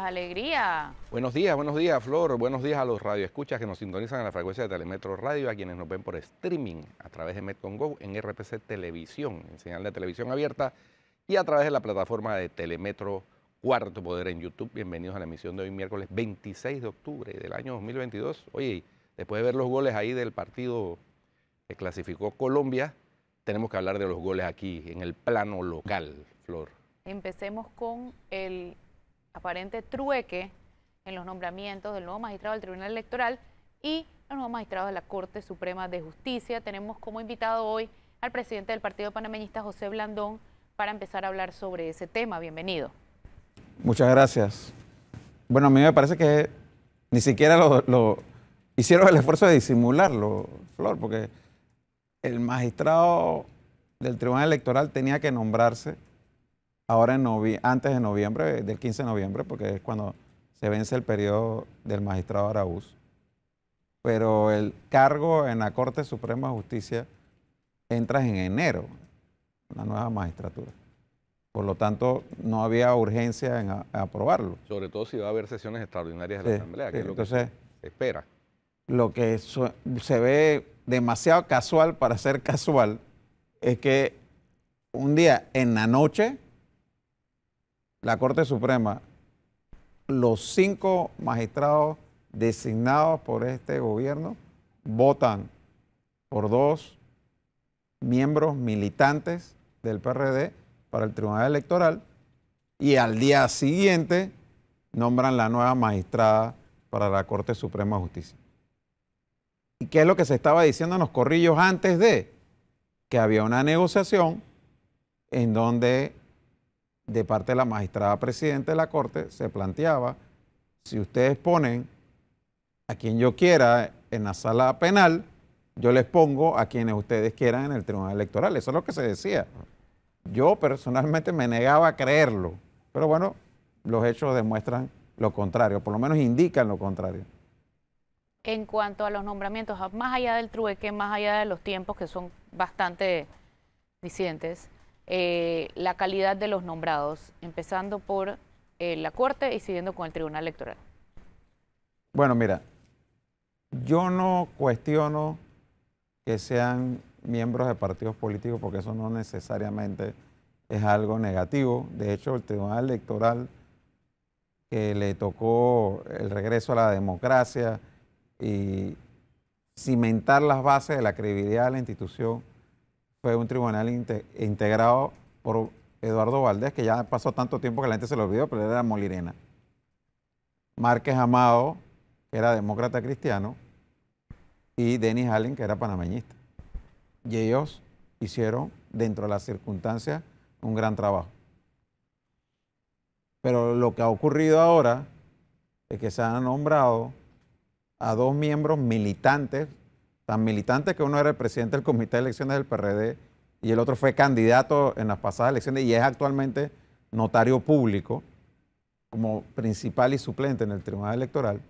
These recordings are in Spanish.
Alegría. Buenos días, Flor. Buenos días a los radioescuchas que nos sintonizan en la frecuencia de Telemetro Radio, a quienes nos ven por streaming a través de Metcon Go, en RPC Televisión, en señal de televisión abierta, y a través de la plataforma de Telemetro Cuarto Poder en YouTube. Bienvenidos a la emisión de hoy, miércoles 26 de octubre del año 2022. Oye, después de ver los goles ahí del partido que clasificó Colombia, tenemos que hablar de los goles aquí, en el plano local, Flor. Empecemos con el aparente trueque en los nombramientos del nuevo magistrado del Tribunal Electoral y los nuevos magistrados de la Corte Suprema de Justicia. Tenemos como invitado hoy al presidente del Partido Panameñista, José Blandón, para empezar a hablar sobre ese tema. Bienvenido. Muchas gracias. Bueno, a mí me parece que ni siquiera lo hicieron el esfuerzo de disimularlo, Flor, porque el magistrado del Tribunal Electoral tenía que nombrarse ahora antes de noviembre, del 15 de noviembre, porque es cuando se vence el periodo del magistrado Araúz. Pero el cargo en la Corte Suprema de Justicia entra en enero, una nueva magistratura. Por lo tanto, no había urgencia en aprobarlo. Sobre todo si va a haber sesiones extraordinarias de la Asamblea, que es lo que entonces, se espera. Lo que se ve demasiado casual para ser casual es que un día en la noche, la Corte Suprema, los 5 magistrados designados por este gobierno votan por 2 miembros militantes del PRD para el Tribunal Electoral y al día siguiente nombran la nueva magistrada para la Corte Suprema de Justicia. ¿Y qué es lo que se estaba diciendo en los corrillos antes de? Que había una negociación en donde de parte de la magistrada presidenta de la Corte se planteaba, si ustedes ponen a quien yo quiera en la sala penal, yo les pongo a quienes ustedes quieran en el Tribunal Electoral. Eso es lo que se decía. Yo personalmente me negaba a creerlo, pero bueno, los hechos demuestran lo contrario, por lo menos indican lo contrario. En cuanto a los nombramientos, más allá del trueque, más allá de los tiempos que son bastante disidentes, la calidad de los nombrados, empezando por la Corte y siguiendo con el Tribunal Electoral. Bueno, mira, yo no cuestiono que sean miembros de partidos políticos porque eso no necesariamente es algo negativo. De hecho, el Tribunal Electoral, que le tocó el regreso a la democracia y cimentar las bases de la credibilidad de la institución, fue un tribunal integrado por Eduardo Valdés, que ya pasó tanto tiempo que la gente se lo olvidó, pero él era molirena. Márquez Amado, que era demócrata cristiano, y Denis Allen, que era panameñista. Y ellos hicieron, dentro de las circunstancias, un gran trabajo. Pero lo que ha ocurrido ahora es que se han nombrado a 2 miembros militantes, tan militantes que uno era el presidente del Comité de Elecciones del PRD y el otro fue candidato en las pasadas elecciones y es actualmente notario público como principal y suplente en el Tribunal Electoral.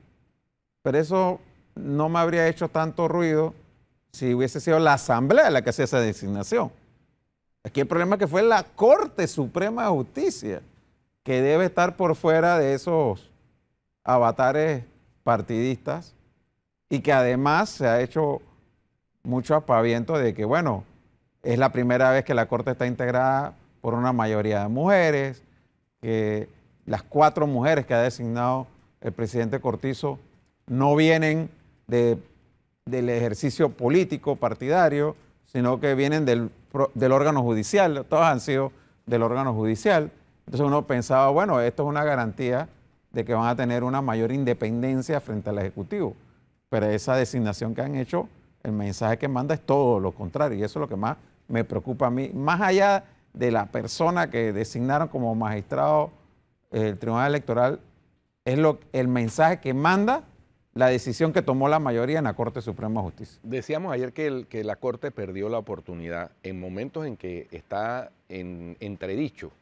Pero eso no me habría hecho tanto ruido si hubiese sido la Asamblea la que hacía esa designación. Aquí el problema es que fue la Corte Suprema de Justicia que debe estar por fuera de esos avatares partidistas y que además se ha hecho mucho aspaviento de que, bueno, es la primera vez que la Corte está integrada por una mayoría de mujeres, que las 4 mujeres que ha designado el presidente Cortizo no vienen del ejercicio político partidario, sino que vienen del órgano judicial, todas han sido del órgano judicial. Entonces uno pensaba, bueno, esto es una garantía de que van a tener una mayor independencia frente al Ejecutivo. Pero esa designación que han hecho, el mensaje que manda es todo lo contrario. Y eso es lo que más me preocupa a mí. Más allá de la persona que designaron como magistrado el Tribunal Electoral, es el mensaje que manda la decisión que tomó la mayoría en la Corte Suprema de Justicia. Decíamos ayer que la Corte perdió la oportunidad en momentos en que está en entredicho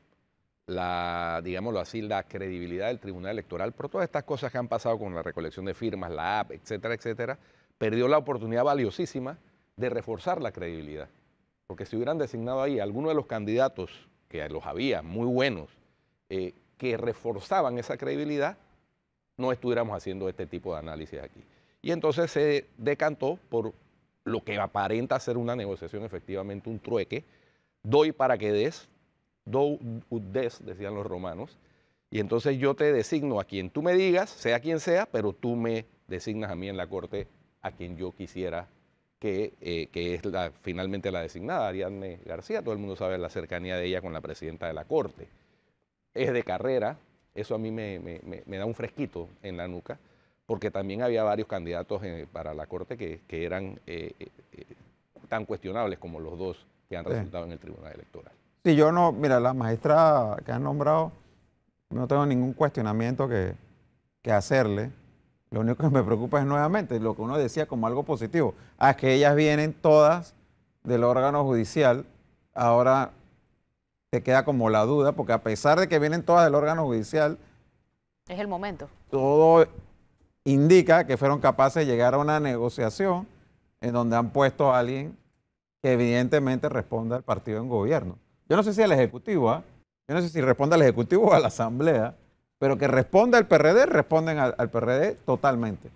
digámoslo así, la credibilidad del Tribunal Electoral, por todas estas cosas que han pasado con la recolección de firmas, la app, etcétera, etcétera, perdió la oportunidad valiosísima de reforzar la credibilidad. Porque si hubieran designado ahí algunos de los candidatos, que los había, muy buenos, que reforzaban esa credibilidad, no estuviéramos haciendo este tipo de análisis aquí. Y entonces se decantó por lo que aparenta ser una negociación, efectivamente un trueque, doy para que des, do ut des, decían los romanos, y entonces yo te designo a quien tú me digas, sea quien sea, pero tú me designas a mí en la corte a quien yo quisiera que es finalmente la designada, Ariadne García. Todo el mundo sabe la cercanía de ella con la presidenta de la corte. Es de carrera, eso a mí me da un fresquito en la nuca, porque también había varios candidatos para la corte que eran tan cuestionables como los dos que han resultado en el Tribunal Electoral. Sí, yo no, mira, la magistrada que han nombrado, no tengo ningún cuestionamiento que hacerle. Lo único que me preocupa es nuevamente lo que uno decía como algo positivo. Es que ellas vienen todas del órgano judicial, ahora te queda como la duda, porque a pesar de que vienen todas del órgano judicial, Es el momento. todo indica que fueron capaces de llegar a una negociación en donde han puesto a alguien que evidentemente responda al partido en gobierno. Yo no sé si al Ejecutivo, yo no sé si responde al Ejecutivo o a la Asamblea, pero que responda al PRD, responden al PRD totalmente.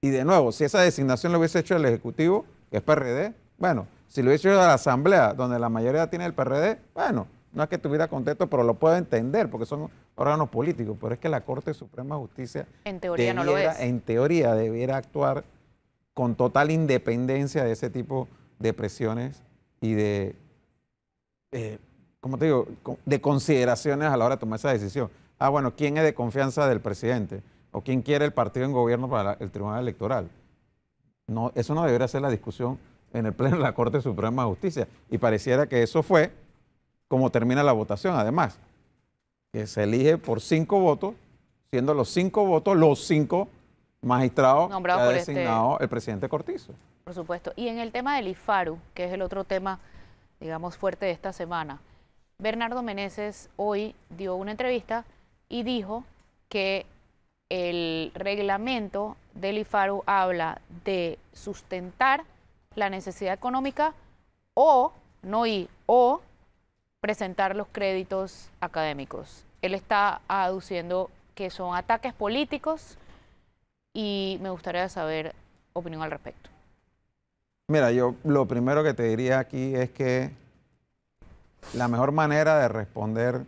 Y de nuevo, si esa designación lo hubiese hecho el Ejecutivo, que es PRD, bueno, si lo hubiese hecho a la Asamblea, donde la mayoría tiene el PRD, bueno, no es que estuviera contento, pero lo puedo entender, porque son órganos políticos, pero es que la Corte Suprema de Justicia, En teoría no lo es. en teoría, debiera actuar con total independencia de ese tipo de presiones y de, ¿cómo te digo?, de consideraciones a la hora de tomar esa decisión. Bueno, ¿quién es de confianza del presidente? ¿O quién quiere el partido en gobierno para el Tribunal Electoral? No, eso no debería ser la discusión en el Pleno de la Corte Suprema de Justicia. Y pareciera que eso fue como termina la votación. Además, que se elige por 5 votos, siendo los 5 votos los 5 magistrados que ha designado el presidente Cortizo. Por supuesto. Y en el tema del IFARU, que es el otro tema, digamos, fuerte de esta semana, Bernardo Meneses hoy dio una entrevista y dijo que el reglamento del IFARU habla de sustentar la necesidad económica o presentar los créditos académicos. Él está aduciendo que son ataques políticos y me gustaría saber opinión al respecto. Mira, yo lo primero que te diría aquí es que la mejor manera de responder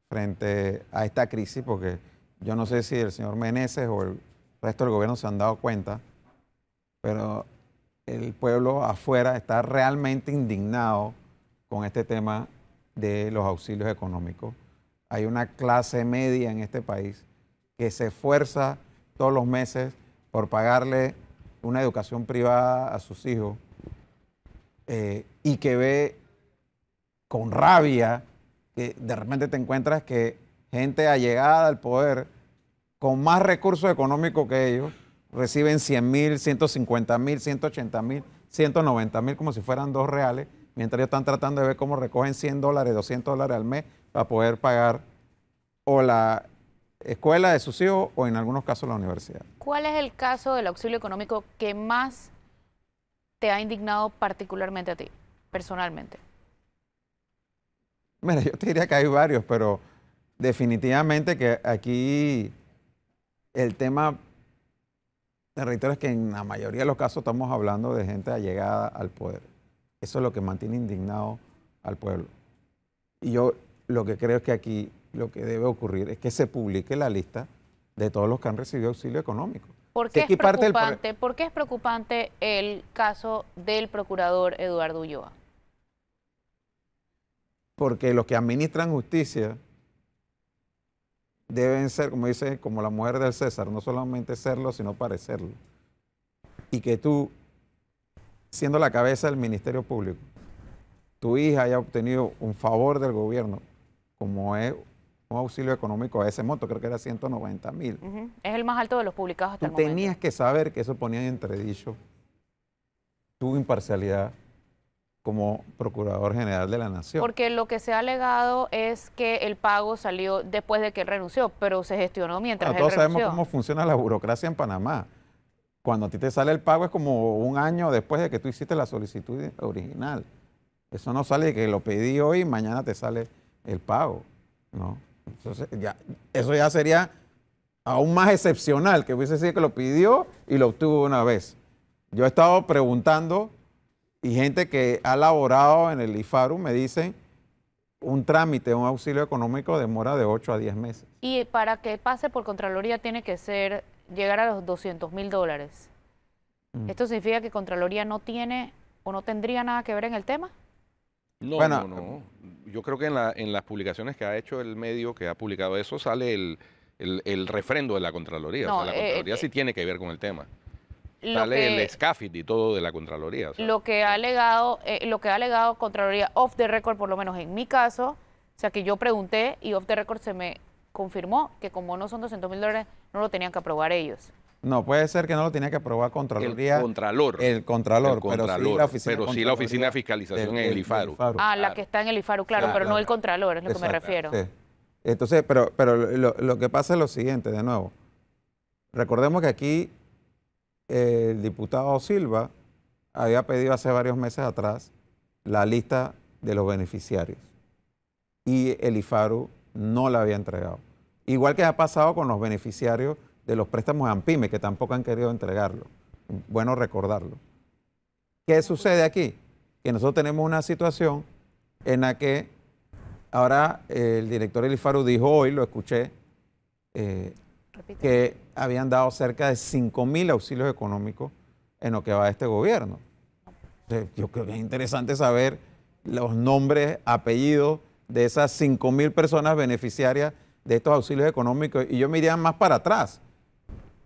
frente a esta crisis, porque yo no sé si el señor Meneses o el resto del gobierno se han dado cuenta, pero el pueblo afuera está realmente indignado con este tema de los auxilios económicos. Hay una clase media en este país que se esfuerza todos los meses por pagarle una educación privada a sus hijos y que ve con rabia que de repente te encuentras que gente allegada al poder con más recursos económicos que ellos reciben 100.000, 150.000, 180.000, 190.000 como si fueran $2, mientras ellos están tratando de ver cómo recogen $100, $200 al mes para poder pagar o la escuela de sus hijos o en algunos casos la universidad. ¿Cuál es el caso del auxilio económico que más te ha indignado particularmente a ti, personalmente? Mira, yo te diría que hay varios, pero definitivamente que aquí el tema, te reitero, es que en la mayoría de los casos estamos hablando de gente allegada al poder. Eso es lo que mantiene indignado al pueblo. Y yo lo que creo es que aquí lo que debe ocurrir es que se publique la lista de todos los que han recibido auxilio económico. ¿Por qué es preocupante el caso del procurador Eduardo Ulloa? Porque los que administran justicia deben ser, como dice, como la mujer del César, no solamente serlo, sino parecerlo. Y que tú, siendo la cabeza del Ministerio Público, tu hija haya obtenido un favor del gobierno, como es un auxilio económico a ese monto, creo que era 190.000. Es el más alto de los publicados hasta el momento. Tú tenías que saber que eso ponía en entredicho tu imparcialidad como Procurador General de la Nación. Porque lo que se ha alegado es que el pago salió después de que él renunció, pero se gestionó mientras él renunció. Todos sabemos cómo funciona la burocracia en Panamá. Cuando a ti te sale el pago es como un año después de que tú hiciste la solicitud original. Eso no sale de que lo pedí hoy y mañana te sale el pago, ¿no? Entonces, eso ya sería aún más excepcional, que hubiese sido que lo pidió y lo obtuvo una vez. Yo he estado preguntando y gente que ha laborado en el IFARU me dicen un trámite, un auxilio económico demora de 8 a 10 meses. Y para que pase por Contraloría tiene que llegar a los $200.000. ¿Esto significa que Contraloría no tiene o no tendría nada que ver en el tema? No, Bueno, no. Yo creo que en las publicaciones que ha hecho el medio que ha publicado eso sale el refrendo de la Contraloría. No, o sea, la Contraloría sí tiene que ver con el tema. Sale el SCAFIT y todo de la Contraloría. O sea, lo que ha alegado Contraloría off the record, por lo menos en mi caso, o sea que yo pregunté y off the record se me confirmó que como no son $200.000, no lo tenían que aprobar ellos. No, puede ser que no lo tenía que aprobar Contraloría. El Contralor. El Contralor, pero sí la Oficina de Fiscalización en el IFARU. La que está en el IFARU, claro, pero no el Contralor, es lo que me refiero. Sí. Entonces, pero lo que pasa es lo siguiente, de nuevo. Recordemos que aquí el diputado Silva había pedido hace varios meses atrás la lista de los beneficiarios y el IFARU no la había entregado. Igual que ha pasado con los beneficiarios de los préstamos de AMPIME, que tampoco han querido entregarlo. Bueno recordarlo. ¿Qué sucede aquí? Que nosotros tenemos una situación en la que ahora el director del IFARU dijo hoy, lo escuché, que habían dado cerca de 5.000 auxilios económicos en lo que va de este gobierno. Entonces, yo creo que es interesante saber los nombres, apellidos de esas 5.000 personas beneficiarias de estos auxilios económicos. Y yo me iría más para atrás,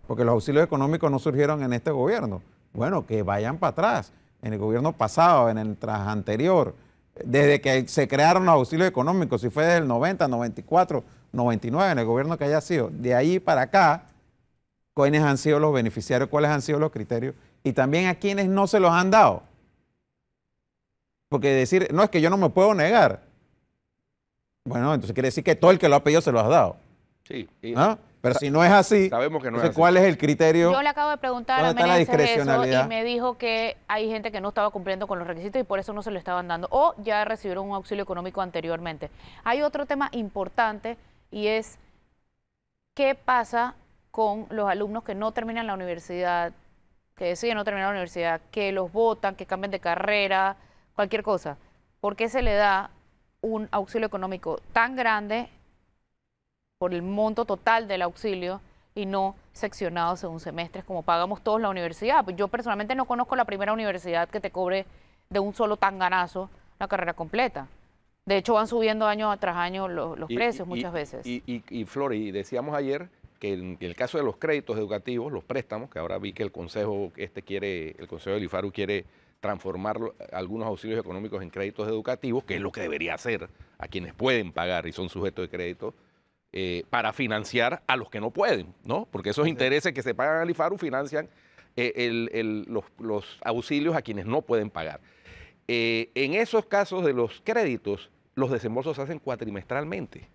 porque los auxilios económicos no surgieron en este gobierno. Bueno, que vayan para atrás, en el gobierno pasado, en el tras anterior, desde que se crearon los auxilios económicos, si fue desde el 90, 94, 99, en el gobierno que haya sido. De ahí para acá, ¿cuáles han sido los beneficiarios? ¿Cuáles han sido los criterios? Y también a quienes no se los han dado. Porque decir, no, es que yo no me puedo negar. Bueno, entonces quiere decir que todo el que lo ha pedido se lo has dado. Sí. ¿No? Pero si no es así, sabemos que no entonces, es así. ¿cuál es el criterio? Yo le acabo de preguntar a ¿Dónde está la Meneses eso discrecionalidad? y me dijo que hay gente que no estaba cumpliendo con los requisitos y por eso no se lo estaban dando o ya recibieron un auxilio económico anteriormente. Hay otro tema importante y es qué pasa con los alumnos que no terminan la universidad, que deciden no terminar la universidad, que los votan, que cambian de carrera, cualquier cosa. ¿Por qué se le da un auxilio económico tan grande por el monto total del auxilio y no seccionado según semestres como pagamos todos la universidad? Pues yo personalmente no conozco la primera universidad que te cobre de un solo tanganazo la carrera completa. De hecho van subiendo año tras año los precios muchas veces. Y Flor, y decíamos ayer que en el caso de los créditos educativos, los préstamos, que ahora vi que el Consejo del IFARU quiere transformar algunos auxilios económicos en créditos educativos, que es lo que debería hacer a quienes pueden pagar y son sujetos de crédito, para financiar a los que no pueden, ¿no? Porque esos intereses que se pagan al IFARU financian los auxilios a quienes no pueden pagar. En esos casos de los créditos, los desembolsos se hacen cuatrimestralmente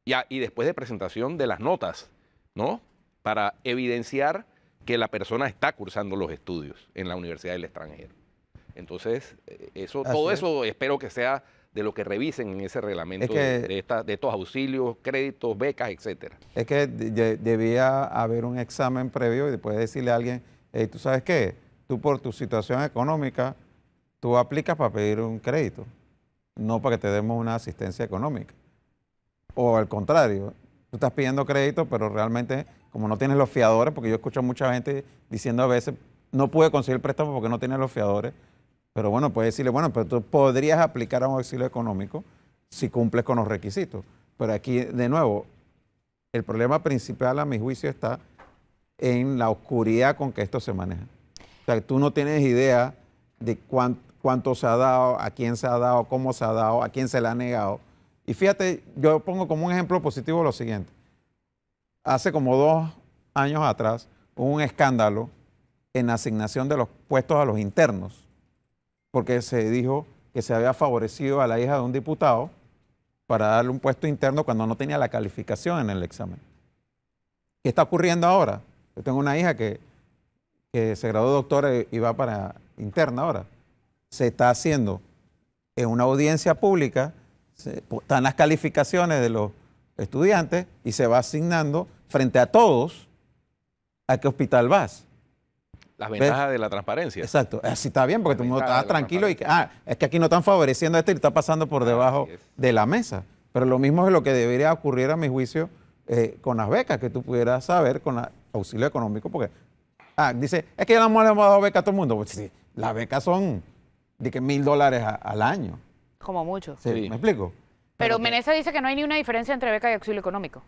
y después de presentación de las notas, ¿no? Para evidenciar que la persona está cursando los estudios en la universidad del extranjero. Entonces, todo eso espero que sea de lo que revisen en ese reglamento de estos auxilios, créditos, becas, etcétera. Es que debía haber un examen previo y después decirle a alguien, hey, ¿tú sabes qué? Tú por tu situación económica, tú aplicas para pedir un crédito, no para que te demos una asistencia económica. O al contrario, tú estás pidiendo crédito, pero realmente, como no tienes los fiadores, porque yo escucho a mucha gente diciendo a veces, no pude conseguir el préstamo porque no tiene los fiadores. Pero bueno, puedes decirle, bueno, pero tú podrías aplicar a un auxilio económico si cumples con los requisitos. Pero aquí, de nuevo, el problema principal a mi juicio está en la oscuridad con que esto se maneja. O sea, tú no tienes idea de cuánto se ha dado, a quién se ha dado, cómo se ha dado, a quién se le ha negado. Y fíjate, yo pongo como un ejemplo positivo lo siguiente. Hace como 2 años atrás hubo un escándalo en la asignación de los puestos a los internos, porque se dijo que se había favorecido a la hija de un diputado para darle un puesto interno cuando no tenía la calificación en el examen. ¿Qué está ocurriendo ahora? Yo tengo una hija que se graduó de doctora y va para interna ahora. Se está haciendo en una audiencia pública, están las calificaciones de los estudiantes y se va asignando frente a todos a qué hospital vas. Las ventajas de la transparencia. Exacto, así está bien, porque Las todo el mundo ventajas está de la tranquilo y que, es que aquí no están favoreciendo a este y está pasando por debajo Así es. de la mesa. Pero lo mismo es lo que debería ocurrir, a mi juicio, con las becas, que tú pudieras saber con auxilio económico, porque dice, es que ya no le hemos dado beca a todo el mundo. Pues sí, las becas son de que $1,000 al año. Como mucho. Sí, Sí. ¿me explico? Pero que- Menezes dice que no hay ni una diferencia entre beca y auxilio económico.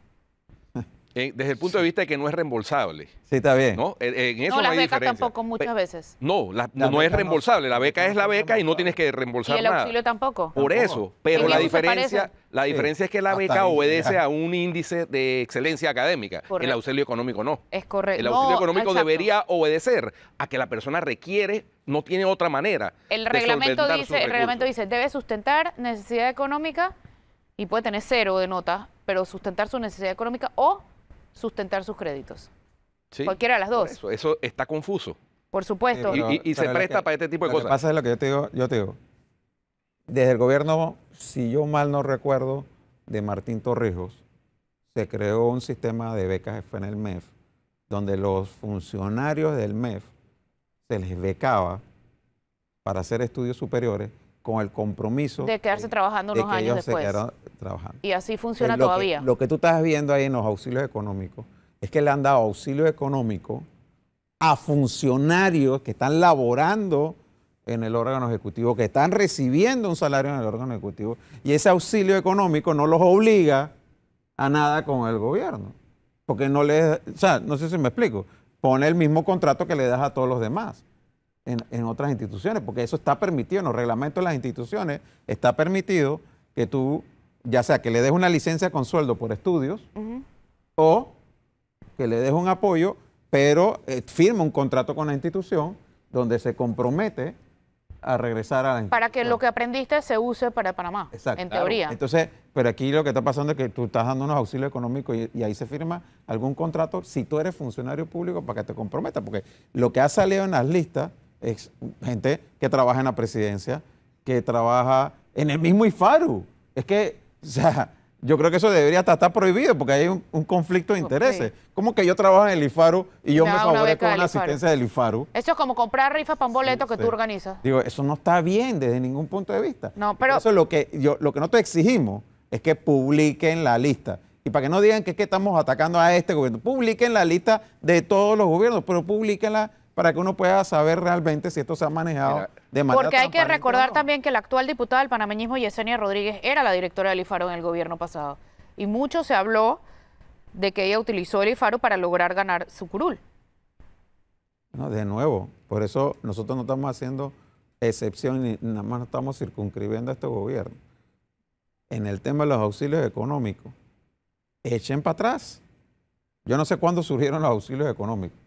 Desde el punto de vista de que no es reembolsable, Sí, está bien. ¿no? En eso No, no las hay becas diferencia. tampoco muchas veces. No, Las no es becas no- reembolsable. La beca es la beca y no tienes que Y reembolsar el nada. auxilio tampoco. Por eso, pero ¿En la eso se diferencia, Sí, es que la hasta beca ahí obedece llega. a un índice de excelencia académica. El Correcto. auxilio económico no. Es correcto. El auxilio No, económico exacto. debería obedecer a que la persona requiere, no tiene otra manera. El de reglamento solventar dice, sus el reglamento recursos. dice, debe sustentar necesidad económica y puede tener 0 de nota, pero sustentar su necesidad económica o sustentar sus créditos. Sí, cualquiera de las por dos. Eso está confuso. Por supuesto. Sí, Y se pero lo presta que- para este tipo de Lo que cosas. pasa es lo que yo te digo. Desde el gobierno, si yo mal no recuerdo, de Martín Torrijos, se creó un sistema de becas en el MEF, donde los funcionarios del MEF se les becaba para hacer estudios superiores con el compromiso De quedarse trabajando de unos que años ellos se después. quedaran trabajando. Y así funciona Lo que- todavía. Lo que tú estás viendo ahí en los auxilios económicos es que le han dado auxilio económico a funcionarios que están laborando en el órgano ejecutivo, que están recibiendo un salario en el órgano ejecutivo, y ese auxilio económico no los obliga a nada con el gobierno. Porque no les, o sea, no sé si me explico, pone el mismo contrato que le das a todos los demás en otras instituciones, porque eso está permitido en los reglamentos de las instituciones, está permitido que tú, ya sea que le des una licencia con sueldo por estudios, Ujú. o que le des un apoyo, pero firma un contrato con la institución donde se compromete a regresar a la institución. Para que lo que aprendiste se use para Panamá, Exacto. en Claro. teoría. Entonces, pero aquí lo que está pasando es que tú estás dando unos auxilios económicos y ahí se firma algún contrato si tú eres funcionario público para que te comprometas, porque lo que ha salido en las listas es gente que trabaja en la presidencia, que trabaja en el mismo IFARU. Es que, o sea, yo creo que eso debería estar prohibido porque hay un conflicto de intereses. Sí. ¿Cómo que yo trabajo en el IFARU y yo Me me da una favorezco beca con del una IFARU? asistencia del IFARU? Eso es como comprar rifas para un boleto que Sí. tú organizas. Digo, eso no está bien desde ningún punto de vista. No, pero- Eso es lo que nosotros exigimos es que publiquen la lista. Y para que no digan que es que estamos atacando a este gobierno, publiquen la lista de todos los gobiernos, pero publiquenla para que uno pueda saber realmente si esto se ha manejado Mira, de manera Porque hay que transparente o recordar no. también que la actual diputada del panameñismo, Yesenia Rodríguez, era la directora del IFARU en el gobierno pasado. Y mucho se habló de que ella utilizó el IFARU para lograr ganar su curul. No, de nuevo, por eso nosotros no estamos haciendo excepción ni nada más no estamos circunscribiendo a este gobierno. En el tema de los auxilios económicos, echen para atrás. Yo no sé cuándo surgieron los auxilios económicos.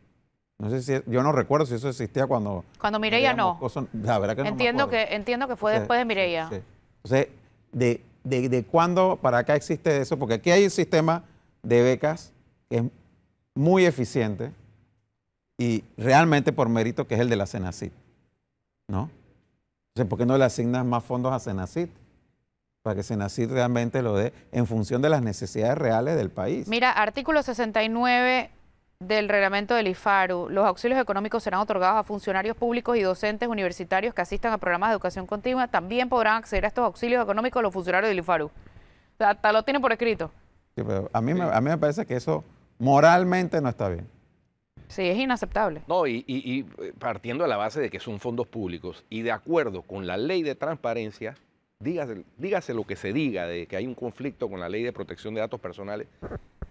No sé si, yo no recuerdo si eso existía cuando... Cuando Mireya no. Moscoso, la verdad que no me Entiendo acuerdo. que fue Entonces, después de Mireya. sí. Entonces, de cuándo para acá existe eso? Porque aquí hay un sistema de becas que es muy eficiente y realmente por mérito que es el de la Senacid, ¿no? Entonces, ¿por qué no le asignas más fondos a Senacid? Para que Senacid realmente lo dé en función de las necesidades reales del país. Mira, artículo 69 del reglamento del IFARU. Los auxilios económicos serán otorgados a funcionarios públicos y docentes universitarios que asistan a programas de educación continua. También podrán acceder a estos auxilios económicos los funcionarios del IFARU. O sea, hasta lo tienen por escrito. Sí, pero a mí me parece que eso moralmente no está bien. Sí, es inaceptable. No, y partiendo de la base de que son fondos públicos y de acuerdo con la ley de transparencia, dígase lo que se diga de que hay un conflicto con la ley de protección de datos personales,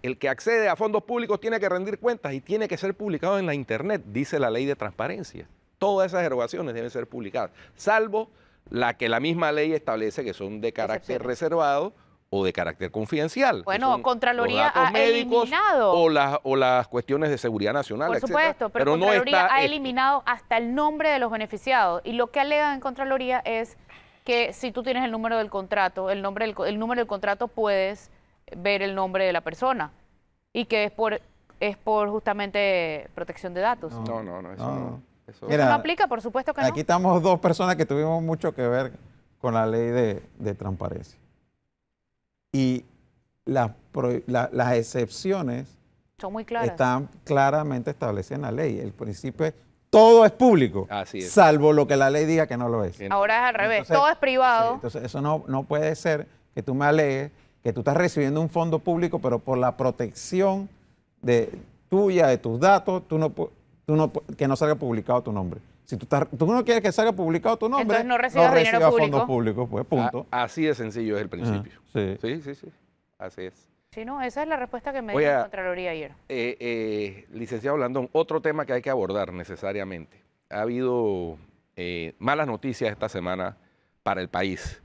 el que accede a fondos públicos tiene que rendir cuentas y tiene que ser publicado en la internet, dice la ley de transparencia. Todas esas erogaciones deben ser publicadas, salvo la que la misma ley establece que son de carácter Excepciones. reservado o de carácter confidencial. que Bueno, son Contraloría los datos ha médicos eliminado. o las cuestiones de seguridad nacional, Por etcétera, supuesto, pero no Contraloría está ha esto. eliminado hasta el nombre de los beneficiados. Y lo que alegan en Contraloría es que si tú tienes el número del contrato, el número del contrato, puedes ver el nombre de la persona. Y que es por justamente protección de datos. No. No, eso no. Eso- Mira, ¿Eso no aplica? Por supuesto que no. Aquí estamos dos personas que tuvimos mucho que ver con la ley de transparencia. Y las excepciones Son muy claras. están claramente establecidas en la ley. El principio es, todo es público, Así es. salvo lo que la ley diga que no lo es. Bien. Ahora es al revés, Entonces, todo es privado. sí, entonces, eso no puede ser que tú me alegues que tú estás recibiendo un fondo público, pero por la protección tuya, de tus datos, que no salga publicado tu nombre. Si tú no quieres que salga publicado tu nombre, Entonces no recibas dinero fondos público. públicos, pues punto. Así de sencillo es el principio. Sí. Sí. Así es. Sí, no, esa es la respuesta que me dio Oiga, la Contraloría ayer. Licenciado Blandón, otro tema que hay que abordar necesariamente. Ha habido malas noticias esta semana para el país.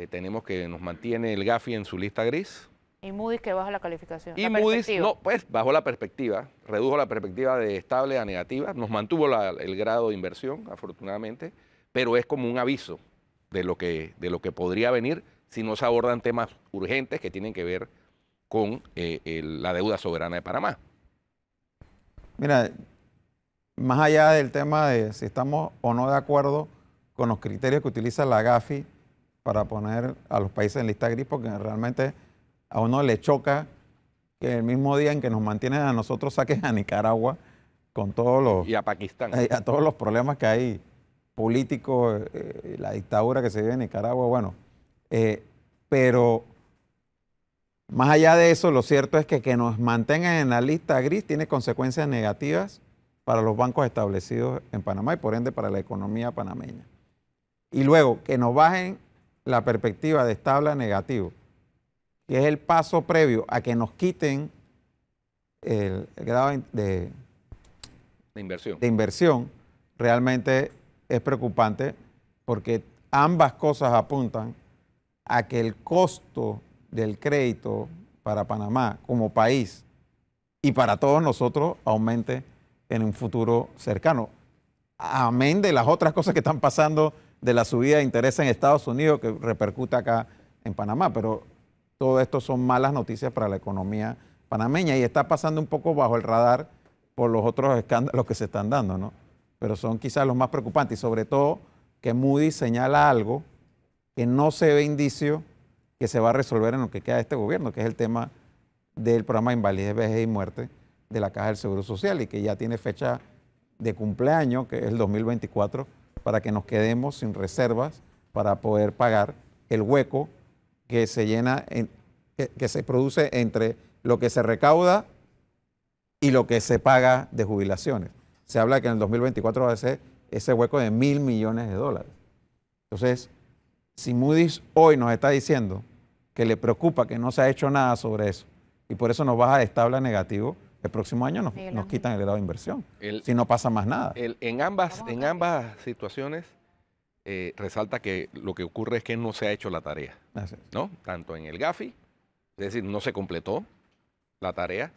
Tenemos que nos mantiene el Gafi en su lista gris. Y Moody's que baja la calificación. Y la Moody's, perspectiva. no, pues bajó la perspectiva, redujo la perspectiva de estable a negativa, nos mantuvo el grado de inversión, afortunadamente, pero es como un aviso de lo que podría venir si no se abordan temas urgentes que tienen que ver con la deuda soberana de Panamá. Mira, más allá del tema de si estamos o no de acuerdo con los criterios que utiliza la Gafi para poner a los países en lista gris, porque realmente a uno le choca que el mismo día en que nos mantienen a nosotros saquen a Nicaragua con todos los, Y a Pakistán. a todos los problemas que hay políticos, la dictadura que se vive en Nicaragua, bueno, pero más allá de eso, lo cierto es que nos mantengan en la lista gris tiene consecuencias negativas para los bancos establecidos en Panamá y por ende para la economía panameña. Y luego que nos bajen la perspectiva de estable a negativo, que es el paso previo a que nos quiten el grado de inversión, realmente es preocupante porque ambas cosas apuntan a que el costo del crédito para Panamá como país y para todos nosotros aumente en un futuro cercano. Amén de las otras cosas que están pasando de la subida de interés en Estados Unidos que repercute acá en Panamá, pero todo esto son malas noticias para la economía panameña y está pasando un poco bajo el radar por los otros escándalos que se están dando, ¿no? Pero son quizás los más preocupantes y sobre todo que Moody's señala algo que no se ve indicio que se va a resolver en lo que queda de este gobierno, que es el tema del programa de invalidez, vejez y muerte de la Caja del Seguro Social y que ya tiene fecha de cumpleaños, que es el 2024, para que nos quedemos sin reservas para poder pagar el hueco que se llena, que se produce entre lo que se recauda y lo que se paga de jubilaciones. Se habla que en el 2024 va a ser ese hueco de $1.000 millones. Entonces, si Moody's hoy nos está diciendo que le preocupa que no se ha hecho nada sobre eso y por eso nos baja de estable a negativo, el próximo año nos quitan el grado de inversión, si no pasa más nada. En ambas situaciones resalta que lo que ocurre es que no se ha hecho la tarea, ¿no? Tanto en el Gafi, es decir, no se completó la tarea,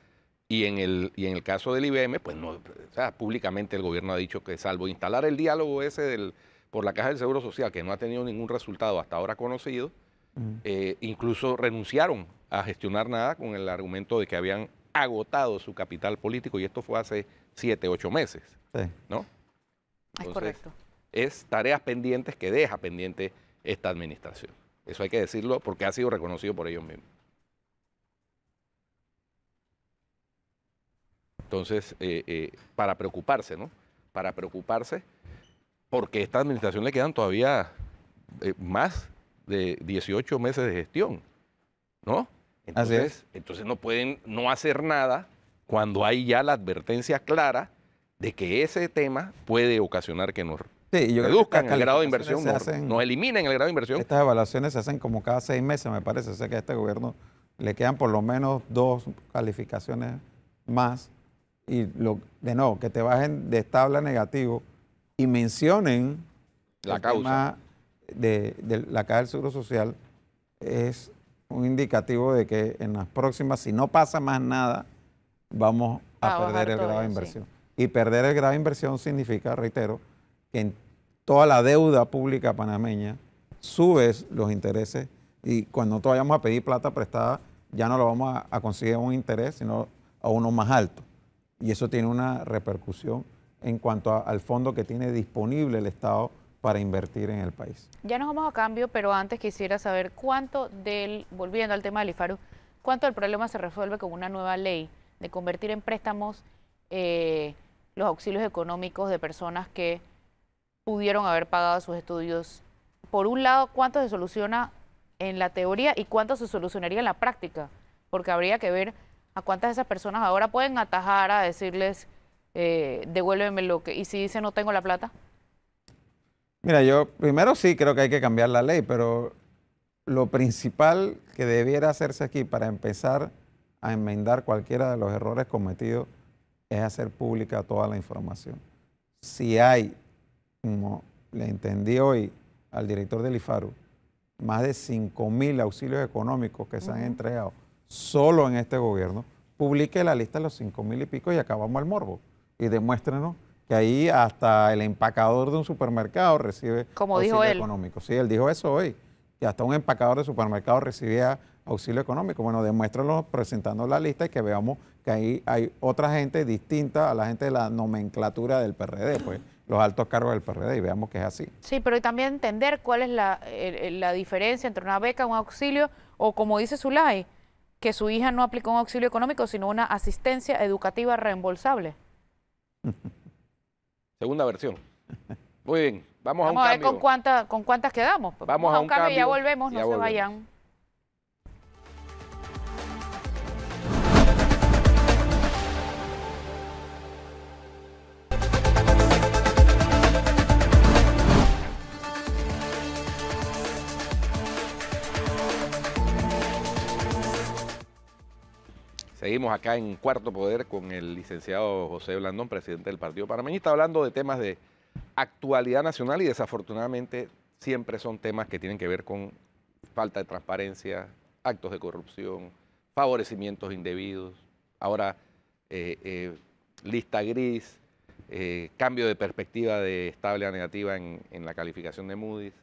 y en el caso del IBM, pues no, o sea, públicamente el gobierno ha dicho que salvo instalar el diálogo ese por la Caja del Seguro Social, que no ha tenido ningún resultado hasta ahora conocido, incluso renunciaron a gestionar nada con el argumento de que habían agotado su capital político, y esto fue hace 7, 8 meses, ¿no? Es correcto. Es tareas pendientes que deja pendiente esta administración. Eso hay que decirlo porque ha sido reconocido por ellos mismos. Entonces, para preocuparse, ¿no? Para preocuparse porque a esta administración le quedan todavía más de 18 meses de gestión, ¿no? Entonces no pueden no hacer nada cuando hay ya la advertencia clara de que ese tema puede ocasionar que nos reduzcan el grado de inversión, nos eliminen el grado de inversión. Estas evaluaciones se hacen como cada 6 meses, me parece. O sea que a este gobierno le quedan por lo menos 2 calificaciones más. Y de nuevo, que te bajen de estable a negativo y mencionen la causa de la Caja del Seguro Social es un indicativo de que en las próximas, si no pasa más nada, vamos a perder el grado de inversión. Sí. Y perder el grado de inversión significa, reitero, que en toda la deuda pública panameña subes los intereses y cuando nosotros vayamos a pedir plata prestada ya no lo vamos a conseguir a un interés, sino a uno más alto. Y eso tiene una repercusión en cuanto al fondo que tiene disponible el Estado para invertir en el país. Ya nos vamos a cambio, pero antes quisiera saber volviendo al tema del IFARU, cuánto del problema se resuelve con una nueva ley de convertir en préstamos los auxilios económicos de personas que pudieron haber pagado sus estudios. Por un lado, ¿cuánto se soluciona en la teoría y cuánto se solucionaría en la práctica? Porque habría que ver a cuántas de esas personas ahora pueden atajar a decirles, devuélveme lo que... Y si dice no tengo la plata. Mira, yo primero sí creo que hay que cambiar la ley, pero lo principal que debiera hacerse aquí para empezar a enmendar cualquiera de los errores cometidos es hacer pública toda la información. Si hay, como le entendí hoy al director del IFARU, más de 5.000 auxilios económicos que se han entregado solo en este gobierno, publique la lista de los 5.000 y pico y acabamos el morbo. Y demuéstrenos que ahí hasta el empacador de un supermercado recibe como auxilio dijo él. económico. Sí, él dijo eso hoy, que hasta un empacador de supermercado recibía auxilio económico. Bueno, demuéstrenlo presentando la lista y que veamos que ahí hay otra gente distinta a la gente de la nomenclatura del PRD, pues los altos cargos del PRD, y veamos que es así. Sí, pero también entender cuál es la diferencia entre una beca, un auxilio, o como dice Zulay, que su hija no aplicó un auxilio económico, sino una asistencia educativa reembolsable. Segunda versión. Muy bien, vamos a un Vamos a ver cambio. con cuántas quedamos. Pues Vamos a un cambio y ya cambio, volvemos, ya no se volvemos. vayan. Seguimos acá en Cuarto Poder con el licenciado José Blandón, presidente del Partido Panameñista, hablando de temas de actualidad nacional y desafortunadamente siempre son temas que tienen que ver con falta de transparencia, actos de corrupción, favorecimientos indebidos, ahora lista gris, cambio de perspectiva de estable a negativa en la calificación de Moody's.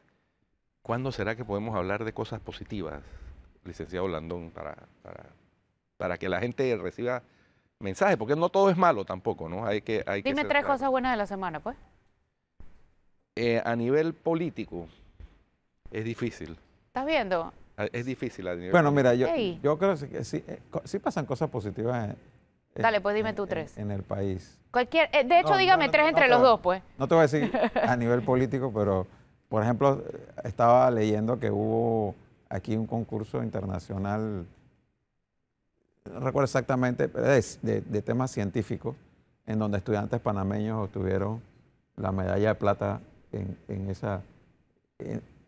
¿Cuándo será que podemos hablar de cosas positivas, licenciado Blandón, para que la gente reciba mensajes? Porque no todo es malo tampoco, ¿no? Dime tres cosas buenas de la semana, pues. A nivel político es difícil. ¿Estás viendo? Es difícil a nivel Bueno, mira, Ey. yo creo que sí, sí pasan cosas positivas Dale, pues dime tú tres. en el país. De hecho, dígame tres entre los dos, pues. No te voy a decir a nivel político, pero, por ejemplo, estaba leyendo que hubo aquí un concurso internacional, no recuerdo exactamente, pero es de temas científicos, en donde estudiantes panameños obtuvieron la medalla de plata en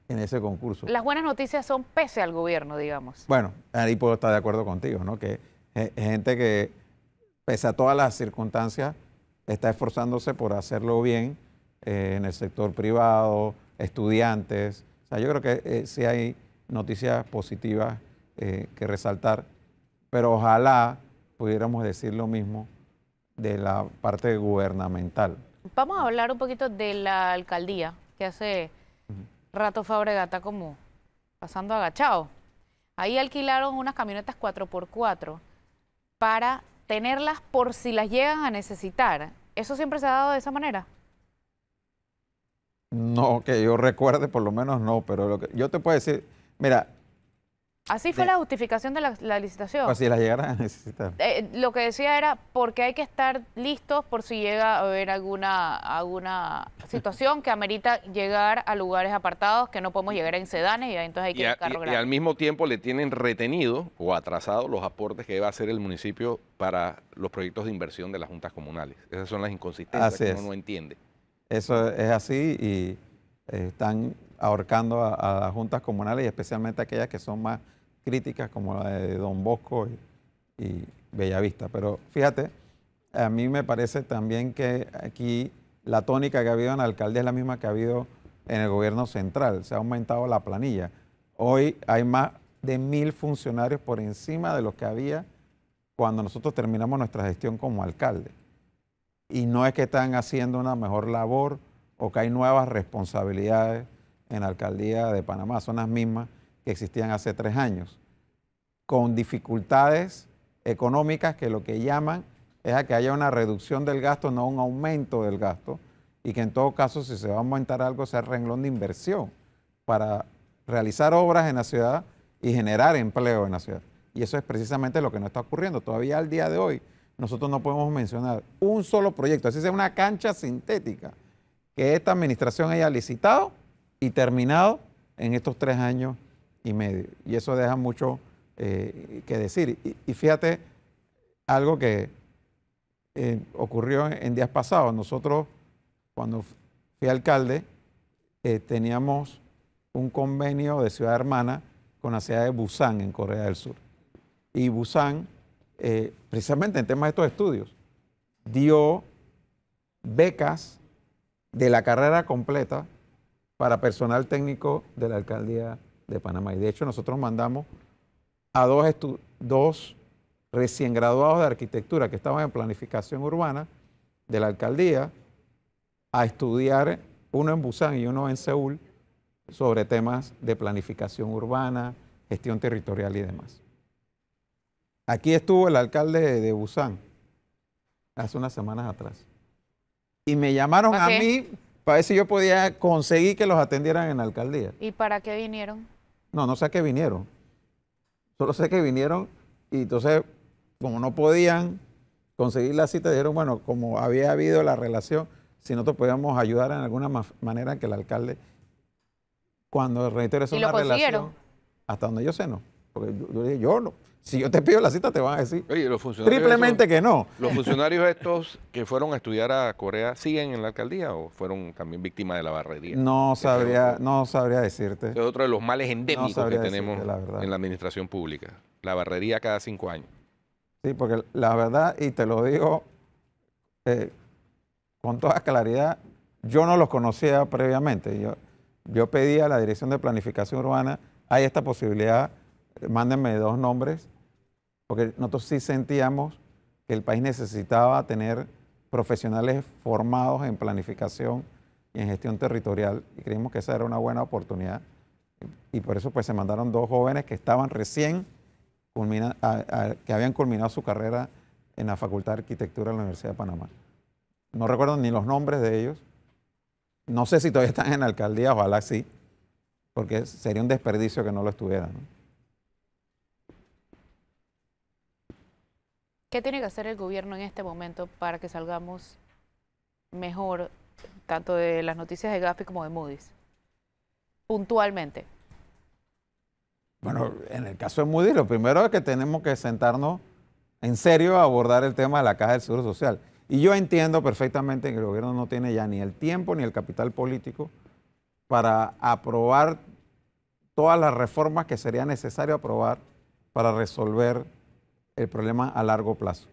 ese concurso. Las buenas noticias son pese al gobierno, digamos. Bueno, ahí puedo estar de acuerdo contigo, ¿no? Que gente que, pese a todas las circunstancias, está esforzándose por hacerlo bien en el sector privado, estudiantes. O sea, yo creo que sí hay noticias positivas que resaltar, pero ojalá pudiéramos decir lo mismo de la parte gubernamental. Vamos a hablar un poquito de la alcaldía, que hace rato Fábrega está como pasando agachado. Ahí alquilaron unas camionetas 4x4 para tenerlas por si las llegan a necesitar. ¿Eso siempre se ha dado de esa manera? No, que yo recuerde, por lo menos no, pero lo que yo te puedo decir, mira, Así fue la justificación de la licitación. pues si las llegaran a necesitar. Lo que decía era porque hay que estar listos por si llega a haber alguna situación que amerita llegar a lugares apartados, que no podemos llegar en sedanes y entonces hay que ir en carro y grande. al mismo tiempo le tienen retenido o atrasado los aportes que va a hacer el municipio para los proyectos de inversión de las juntas comunales. Esas son las inconsistencias Así que es. uno no entiende. Eso es así y están ahorcando a las juntas comunales y especialmente aquellas que son más críticas como la de Don Bosco y Bellavista. Pero fíjate, a mí me parece también que aquí la tónica que ha habido en la alcaldía es la misma que ha habido en el gobierno central. Se ha aumentado la planilla. Hoy hay más de 1.000 funcionarios por encima de los que había cuando nosotros terminamos nuestra gestión como alcalde. Y no es que están haciendo una mejor labor o que hay nuevas responsabilidades en la alcaldía de Panamá, son las mismas que existían hace 3 años, con dificultades económicas que lo que llaman es a que haya una reducción del gasto, no un aumento del gasto, y que en todo caso si se va a aumentar algo sea renglón de inversión para realizar obras en la ciudad y generar empleo en la ciudad. Y eso es precisamente lo que no está ocurriendo. Todavía al día de hoy nosotros no podemos mencionar un solo proyecto, así sea una cancha sintética, que esta administración haya licitado y terminado en estos 3 años y medio. Y eso deja mucho que decir. Y fíjate algo que ocurrió en días pasados. Nosotros, cuando fui alcalde, teníamos un convenio de ciudad hermana con la ciudad de Busan, en Corea del Sur. Y Busan, precisamente en temas de estos estudios, dio becas de la carrera completa para personal técnico de la alcaldía de Panamá. Y de hecho nosotros mandamos a dos recién graduados de arquitectura que estaban en planificación urbana de la alcaldía a estudiar, uno en Busan y uno en Seúl, sobre temas de planificación urbana, gestión territorial y demás. Aquí estuvo el alcalde de Busan hace unas semanas atrás. Y me llamaron a mí para ver si yo podía conseguir que los atendieran en la alcaldía. ¿Y para qué vinieron? No sé a qué vinieron. Solo sé que vinieron y entonces, como no podían conseguir la cita, dijeron, bueno, como había habido la relación, si nosotros podíamos ayudar en alguna manera que el alcalde, cuando reitero, es una relación, hasta donde yo sé, no. Porque yo dije, yo no. Si yo te pido la cita, te van a decir. Oye, los funcionarios triplemente que no. ¿Los funcionarios estos que fueron a estudiar a Corea siguen en la alcaldía o fueron también víctimas de la barrería? No sabría decirte. Es otro de los males endémicos que tenemos en la administración pública. La barrería cada 5 años. Sí, porque la verdad, y te lo digo con toda claridad, yo no los conocía previamente. Yo pedí a la Dirección de Planificación Urbana, hay esta posibilidad, mándenme 2 nombres, porque nosotros sí sentíamos que el país necesitaba tener profesionales formados en planificación y en gestión territorial, y creímos que esa era una buena oportunidad. Y por eso pues se mandaron 2 jóvenes que estaban recién, que habían culminado su carrera en la Facultad de Arquitectura de la Universidad de Panamá. No recuerdo ni los nombres de ellos. No sé si todavía están en la alcaldía, ojalá sí, porque sería un desperdicio que no lo estuvieran, ¿no? ¿Qué tiene que hacer el gobierno en este momento para que salgamos mejor, tanto de las noticias de Gafi como de Moody's? Puntualmente. Bueno, en el caso de Moody's, lo primero es que tenemos que sentarnos en serio a abordar el tema de la Caja del Seguro Social. Y yo entiendo perfectamente que el gobierno no tiene ya ni el tiempo ni el capital político para aprobar todas las reformas que sería necesario aprobar para resolver el problema a largo plazo.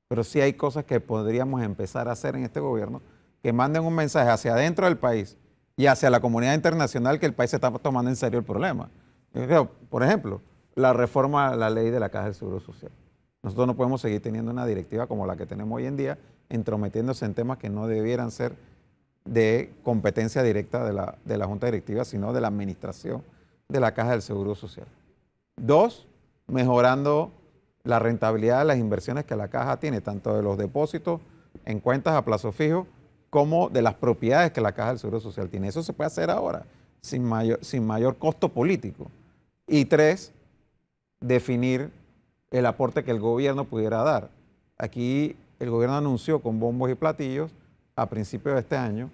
Pero sí hay cosas que podríamos empezar a hacer en este gobierno que manden un mensaje hacia adentro del país y hacia la comunidad internacional que el país se está tomando en serio el problema. Yo creo, por ejemplo, la reforma a la ley de la Caja del Seguro Social. Nosotros no podemos seguir teniendo una directiva como la que tenemos hoy en día, entrometiéndose en temas que no debieran ser de competencia directa de la Junta Directiva, sino de la administración de la Caja del Seguro Social. 2, mejorando la rentabilidad de las inversiones que la Caja tiene, tanto de los depósitos en cuentas a plazo fijo, como de las propiedades que la Caja del Seguro Social tiene. Eso se puede hacer ahora, sin mayor costo político. Y 3, definir el aporte que el gobierno pudiera dar. Aquí el gobierno anunció con bombos y platillos a principios de este año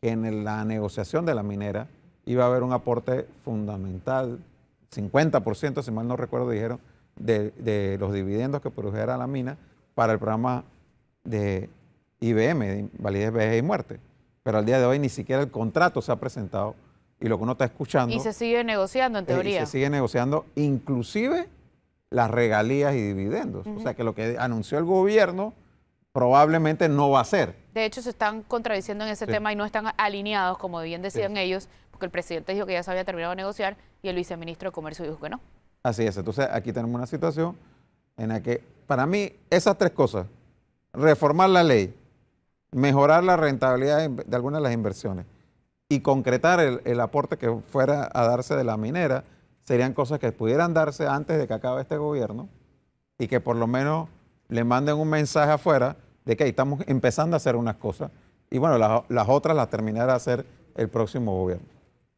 que en la negociación de la minera iba a haber un aporte fundamental, 50%, si mal no recuerdo, dijeron, de los dividendos que produjera la mina para el programa de IBM, de Invalidez, Vejez y Muerte. Pero al día de hoy ni siquiera el contrato se ha presentado y lo que uno está escuchando... Y se sigue negociando, en teoría. Se sigue negociando, inclusive las regalías y dividendos. O sea que lo que anunció el gobierno probablemente no va a ser. De hecho, se están contradiciendo en ese tema y no están alineados, como bien decían ellos, porque el presidente dijo que ya se había terminado de negociar y el viceministro de Comercio dijo que no. Así es. Entonces, aquí tenemos una situación en la que, para mí, esas 3 cosas, reformar la ley, mejorar la rentabilidad de algunas de las inversiones y concretar el aporte que fuera a darse de la minera, serían cosas que pudieran darse antes de que acabe este gobierno y que por lo menos le manden un mensaje afuera de que ahí estamos empezando a hacer unas cosas y bueno, las otras las terminará a hacer el próximo gobierno.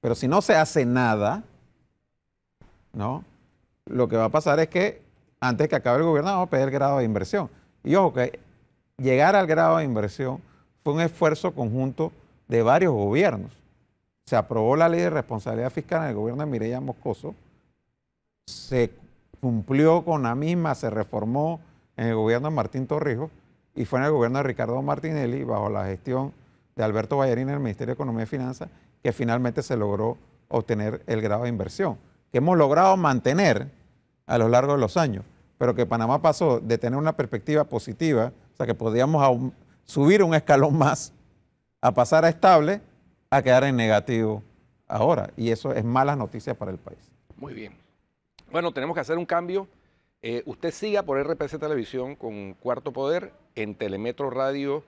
Pero si no se hace nada, ¿no? Lo que va a pasar es que antes que acabe el gobierno vamos a pedir grado de inversión. Y ojo, que llegar al grado de inversión fue un esfuerzo conjunto de varios gobiernos. Se aprobó la ley de responsabilidad fiscal en el gobierno de Mireya Moscoso, se cumplió con la misma, se reformó en el gobierno de Martín Torrijos y fue en el gobierno de Ricardo Martinelli, bajo la gestión de Alberto Ballarín en el Ministerio de Economía y Finanzas, que finalmente se logró obtener el grado de inversión, que hemos logrado mantener a lo largo de los años, pero que Panamá pasó de tener una perspectiva positiva, o sea que podíamos subir un escalón más, a pasar a estable, a quedar en negativo ahora. Y eso es malas noticias para el país. Muy bien. Bueno, tenemos que hacer un cambio. Usted siga por RPC Televisión con Cuarto Poder, en Telemetro Radio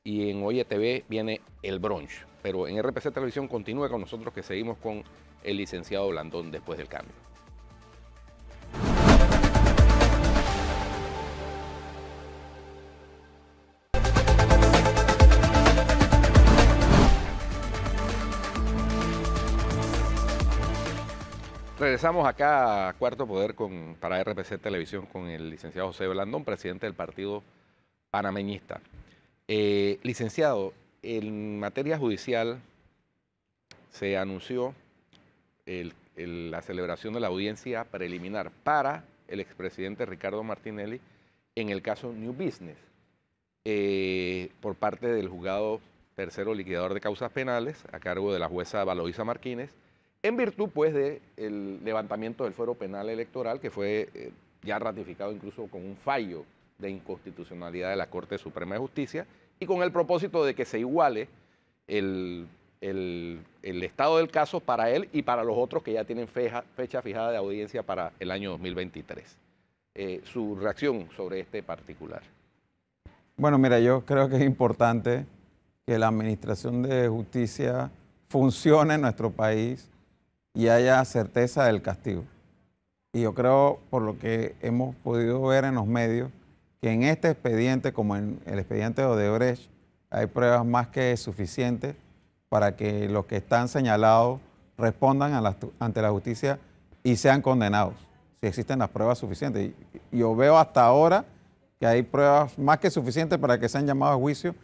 y en Oye TV viene el brunch. Pero en RPC Televisión continúe con nosotros, que seguimos con el licenciado Blandón después del cambio. Regresamos acá a Cuarto Poder para RPC Televisión con el licenciado José Blandón, presidente del Partido Panameñista. Licenciado, en materia judicial se anunció la celebración de la audiencia preliminar para el expresidente Ricardo Martinelli en el caso New Business, por parte del juzgado tercero liquidador de causas penales a cargo de la jueza Valoisa Martínez, en virtud pues del levantamiento del fuero penal electoral que fue ya ratificado incluso con un fallo de inconstitucionalidad de la Corte Suprema de Justicia y con el propósito de que se iguale el estado del caso para él y para los otros que ya tienen fecha fijada de audiencia para el año 2023. Su reacción sobre este particular. Bueno, mira, yo creo que es importante que la Administración de Justicia funcione en nuestro país y haya certeza del castigo. Y yo creo, por lo que hemos podido ver en los medios, que en este expediente, como en el expediente de Odebrecht, hay pruebas más que suficientes para que los que están señalados respondan ante la justicia y sean condenados, si existen las pruebas suficientes. Y yo veo hasta ahora que hay pruebas más que suficientes para que sean llamados a juicio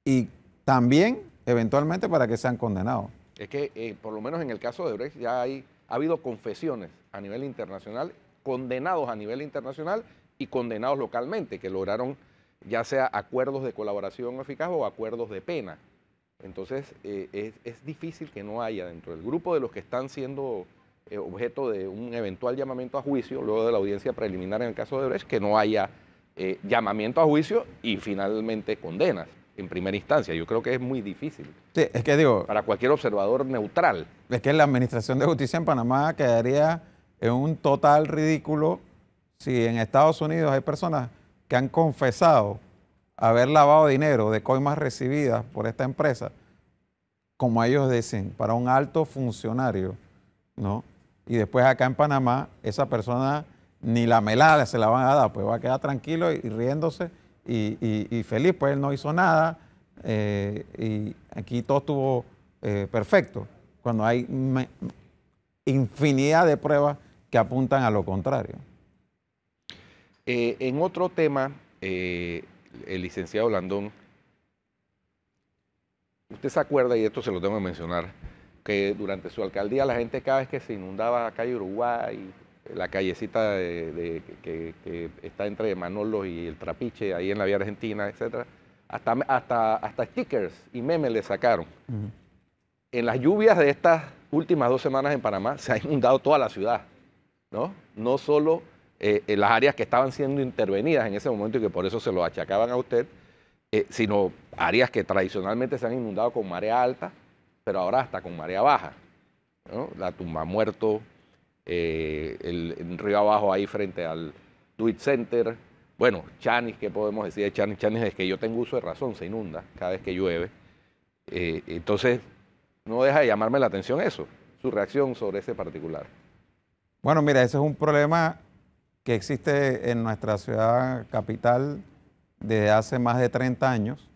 y también, eventualmente, para que sean condenados. Es que, por lo menos en el caso de Odebrecht, ya ha habido confesiones a nivel internacional, condenados a nivel internacional y condenados localmente, que lograron ya sea acuerdos de colaboración eficaz o acuerdos de pena. Entonces, es difícil que no haya dentro del grupo de los que están siendo objeto de un eventual llamamiento a juicio, luego de la audiencia preliminar en el caso de Odebrecht, que no haya llamamiento a juicio y finalmente condenas en primera instancia. Yo creo que es muy difícil. Sí, es que digo, para cualquier observador neutral. Es que la Administración de Justicia en Panamá quedaría en un total ridículo si en Estados Unidos hay personas que han confesado haber lavado dinero de coimas recibidas por esta empresa, como ellos dicen, para un alto funcionario, ¿no? Y después acá en Panamá, esa persona ni la melada se la van a dar, pues va a quedar tranquilo y riéndose y feliz, pues él no hizo nada y aquí todo estuvo perfecto, cuando hay infinidad de pruebas que apuntan a lo contrario. En otro tema, el licenciado Blandón, usted se acuerda, y esto se lo tengo que mencionar, que durante su alcaldía la gente cada vez que se inundaba la calle Uruguay, la callecita que está entre Manolos y el Trapiche, ahí en la vía argentina, etcétera, hasta stickers y memes le sacaron. En las lluvias de estas últimas 2 semanas en Panamá se ha inundado toda la ciudad, ¿no? No solo en las áreas que estaban siendo intervenidas en ese momento y que por eso se lo achacaban a usted, sino áreas que tradicionalmente se han inundado con marea alta, pero ahora hasta con marea baja, ¿no? La Tumba Muerto, el río abajo ahí frente al Duit Center, bueno, Chanis, ¿qué podemos decir de Chanis? Chanis es que yo tengo uso de razón, se inunda cada vez que llueve. Entonces, no deja de llamarme la atención eso, su reacción sobre ese particular. Bueno, mira, ese es un problema que existe en nuestra ciudad capital desde hace más de 30 años,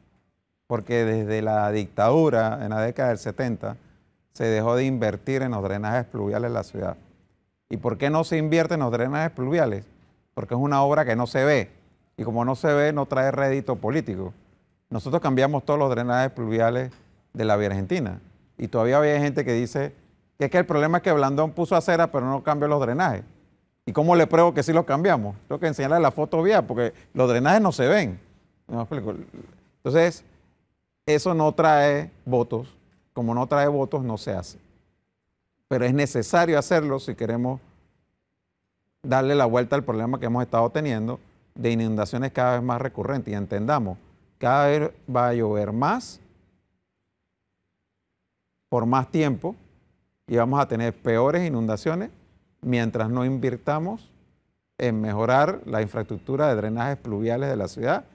porque desde la dictadura, en la década del 70, se dejó de invertir en los drenajes pluviales de la ciudad. ¿Y por qué no se invierte en los drenajes pluviales? Porque es una obra que no se ve. y como no se ve, no trae rédito político. Nosotros cambiamos todos los drenajes pluviales de la Vía Argentina y todavía había gente que dice que es que el problema es que Blandón puso acera pero no cambió los drenajes. ¿Y cómo le pruebo que sí los cambiamos? Tengo que enseñarle la foto vía porque los drenajes no se ven. ¿Me explico? Entonces, eso no trae votos. Como no trae votos, no se hace. Pero es necesario hacerlo si queremos darle la vuelta al problema que hemos estado teniendo de inundaciones cada vez más recurrentes. Y entendamos, cada vez va a llover más, por más tiempo, y vamos a tener peores inundaciones mientras no invirtamos en mejorar la infraestructura de drenajes pluviales de la ciudad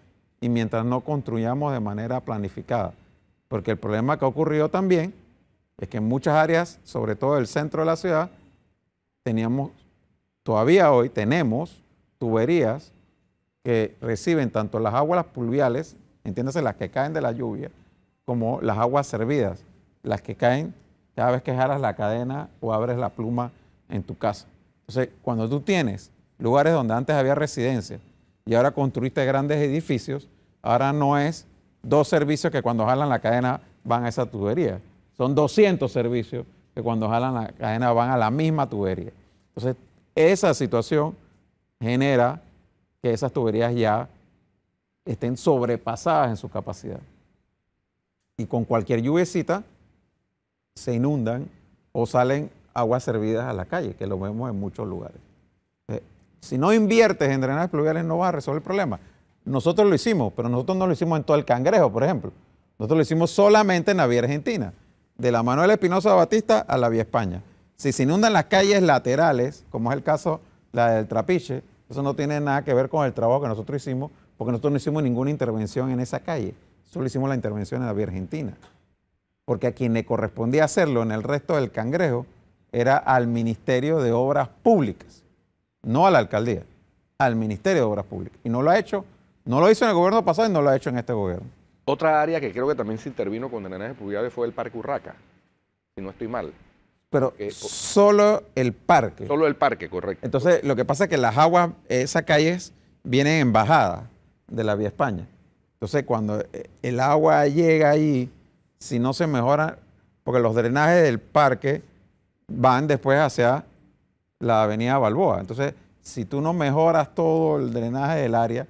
y mientras no construyamos de manera planificada. Porque el problema que ha ocurrido también es que en muchas áreas, sobre todo el centro de la ciudad, todavía hoy tenemos tuberías que reciben tanto las aguas pluviales, entiéndase las que caen de la lluvia, como las aguas servidas, las que caen cada vez que jalas la cadena o abres la pluma en tu casa. Entonces, cuando tú tienes lugares donde antes había residencia y ahora construiste grandes edificios, ahora no es 2 servicios que cuando jalan la cadena van a esa tubería. Son 200 servicios que cuando jalan la cadena van a la misma tubería. Entonces, esa situación genera que esas tuberías ya estén sobrepasadas en su capacidad. Y con cualquier lluviecita se inundan o salen aguas servidas a la calle, que lo vemos en muchos lugares. Si no inviertes en drenajes pluviales no vas a resolver el problema. Nosotros lo hicimos, pero nosotros no lo hicimos en todo el Cangrejo, por ejemplo. Nosotros lo hicimos solamente en la Vía Argentina, de la Manuel Espinosa Batista a la Vía España. Si se inundan las calles laterales, como es el caso la del Trapiche, eso no tiene nada que ver con el trabajo que nosotros hicimos, porque nosotros no hicimos ninguna intervención en esa calle. Solo hicimos la intervención en la Vía Argentina. Porque a quien le correspondía hacerlo en el resto del Cangrejo era al Ministerio de Obras Públicas, no a la alcaldía, al Ministerio de Obras Públicas. Y no lo ha hecho, no lo hizo en el gobierno pasado y no lo ha hecho en este gobierno. Otra área que creo que también se intervino con drenajes pluviales fue el Parque Urraca, si no estoy mal. Pero solo el parque. Solo el parque, correcto. Entonces, lo que pasa es que las aguas, esas calles vienen en bajada de la Vía España. Entonces, cuando el agua llega ahí, si no se mejora, porque los drenajes del parque van después hacia la avenida Balboa. Entonces, si tú no mejoras todo el drenaje del área,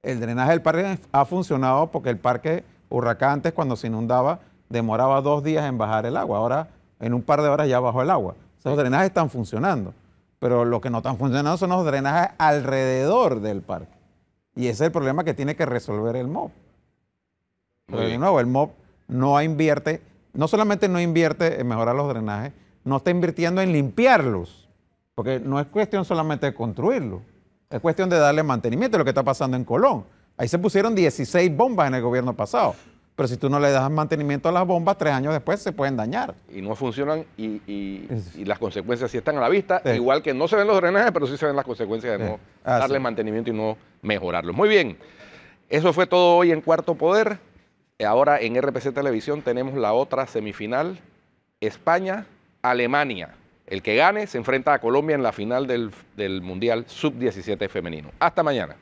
el drenaje del parque ha funcionado porque el parque Urraca antes, cuando se inundaba, demoraba 2 días en bajar el agua. Ahora, en un par de horas ya bajó el agua. Esos drenajes están funcionando, pero lo que no están funcionando son los drenajes alrededor del parque. Y ese es el problema que tiene que resolver el MOB. Pero de nuevo, el MOB no invierte, no solamente no invierte en mejorar los drenajes, no está invirtiendo en limpiarlos, porque no es cuestión solamente de construirlos, es cuestión de darle mantenimiento, lo que está pasando en Colón. Ahí se pusieron 16 bombas en el gobierno pasado, pero si tú no le das mantenimiento a las bombas, 3 años después se pueden dañar. Y no funcionan y las consecuencias sí están a la vista, Sí. Igual que no se ven los drenajes, pero sí se ven las consecuencias de no darle mantenimiento y no mejorarlos. Muy bien, eso fue todo hoy en Cuarto Poder. Ahora en RPC Televisión tenemos la otra semifinal, España-Alemania. El que gane se enfrenta a Colombia en la final del Mundial Sub-17 femenino. Hasta mañana.